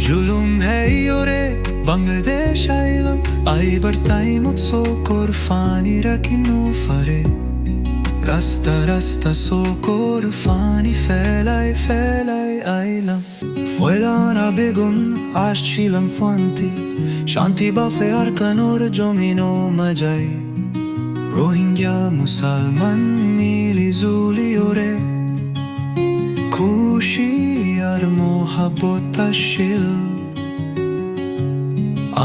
জুলুম হেই ওরে বাংলাদেশ আইলাম আইবার তাই মত সোকর ফানি রাখিনো ফারে রাস্তা রাস্তা সোকর ফানি ফেলাই ফেলাই আইলাম ফয়লানা বেগুন আসছিলাম ফান্তি শান্তি বাফে আর কানোর জমিনো মজাই রোহিঙ্গা মুসলমান মিলি জুলি ওরে খুশি আর মোহাব্বত আসিল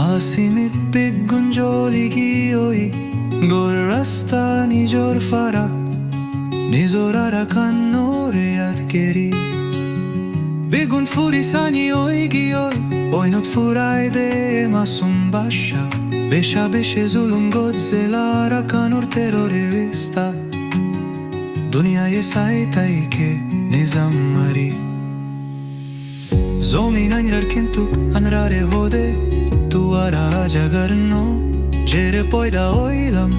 আসিমিত বেগুন জলি গিয়ে গোর রাস্তা নিজর ফারা নিজর আরাকানোরে আদকেরি বেগুন ফুরি সানি ওই গিয়ে ওই নত ফুরাই দে মাসুম বাসা বেশা বেশে জুলুম গোdzilla আরাকানোর terrorista দুনিয়ায় সাই তাইকে নিজাম মারি জমিন আনরার কিন্তু আনরারে হদে তুয়ারা জাগারনো জেরে পয়দা হইলাম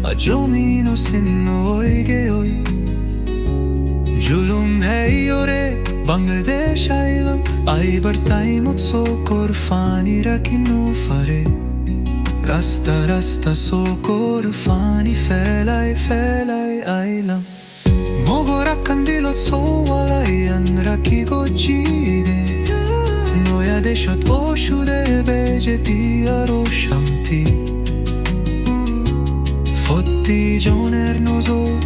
a জমিনো সিন্নো ওইগে ওই জুলুম হেই ওরে বাংলাদেশ আইলাম আইবার তাই মত সোকর ফানি রাখিনো ফারে রাস্তা রাস্তা সোকর ফানি ফেলাই ফেলাই আইলাম মোগরা কান্দিলত সোয়ালাই আনরাকি গজিদে নয়া দেশত ওষুধে বেজেতি আরো শান্তি ফতি জনের নজর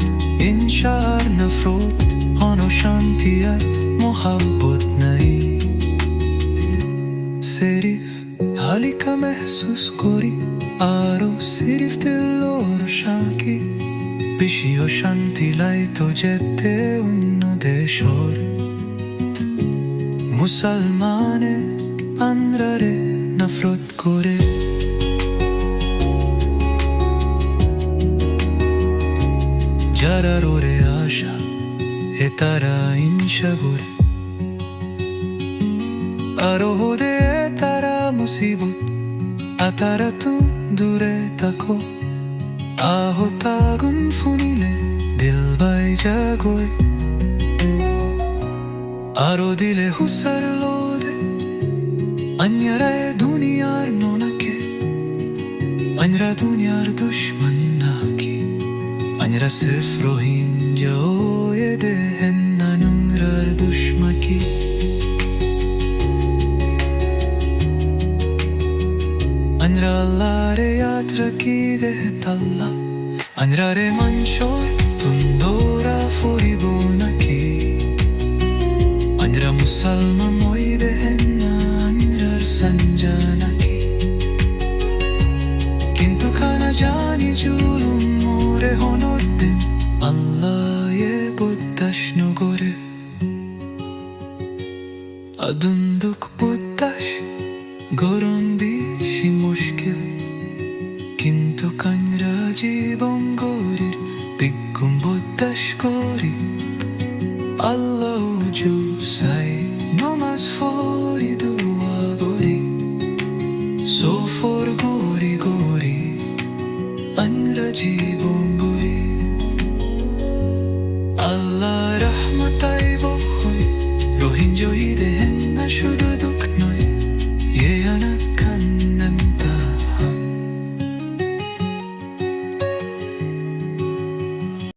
ইনশার নফরত অনো শান্তিয়াত মোহাব্বত নাই সিরিফ হালিকা মেহসুস করি আরো সিরিফ দিলোর শাকি বেশিও শান্তি লাইতো যেতে অন্য দেশর মুসলমানে আন্দ্রারে নফরত করে যারা রোরে আশা এ তারা ইনশা করে আরো হোদে তারা মুসিবত আতারা তু দূরে থাকো আহতাগুন ফুনিলে দিল বাই জাগোয় আরো দিলে হুসার লোদে অন্যরায় দুনিয়ার নোনাকে অন্যরা দুনিয়ার দুশ্মন নাকি অন্যরা সির্ফ রোহিঙ্গা ওয়ে দেহেন নানুংরার দুশ্মকি অন্যরা আল্লাহরে ইয়াদ রাখি দেহতাল্লা অন্যরারে মনশোর তুন্দোরা ফরিব নাকি অন্যরা মুসলমান ওই দেহেন না অন্যরার সঞ্জা নাকি কিন্তু খানা জানি জুলুম মোরে হনদিন আল্লাহ এ বুদ্দাস নগরে আদুন্দুক বুদ্দাস গরম বেশি মুশকিল কিন্তু কানরা জীবন গরির বিক্ষুম বুদ্দাস করি আল্লাহ জুসাই নমাজ ফরি দুয়া গরি সোফর গরি গরি আনরা জীবন গরি আল্লাহ রহমতাই বহই রোহিঙ্গা দেহেন না শুধু